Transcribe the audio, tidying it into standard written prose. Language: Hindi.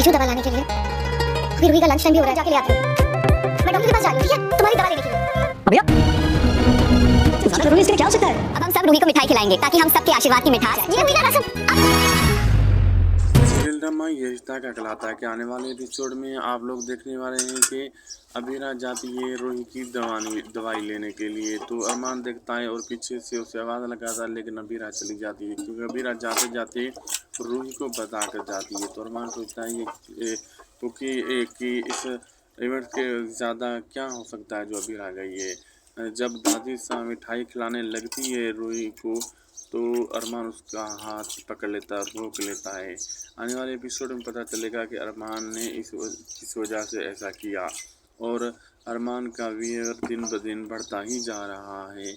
हूँ दवा लाने के लिए। अभी रूही का लंच टाइम भी हो रहा है, जाके ले आती हूँ। मैं डॉक्टर के पास जा रही हूँ, ठीक है? तुम्हारी दवा लेने के लिए। भैया ज्यादा जरूरी इसके लिए क्या हो सकता है? अब हम सब रूही को मिठाई खिलाएंगे ताकि हम सबके आशीर्वाद की मिठास ये रूही का रसम। सीरियल ड्रामा ये रिश्ता क्या कहलाता है कि आने वाले एपिसोड में आप लोग देखने वाले हैं कि अबीरा जाती है रूही की दवाई लेने के लिए। तो अरमान देखता है और पीछे से उसे आवाज़ लगाता है, लेकिन अबीरा चली जाती है क्योंकि अबीरा जाते जाते रूही को बता कर जाती है। तो अरमान सोचता है कि इस इवेंट के ज़्यादा क्या हो सकता है जो अबीरा गई है। जब दादी सा मिठाई खिलाने लगती है रूही को, तो अरमान उसका हाथ पकड़ लेता है, रोक लेता है। आने वाले एपिसोड में पता चलेगा कि अरमान ने किस वजह से ऐसा किया और अरमान का वीर दिन ब दिन बढ़ता ही जा रहा है।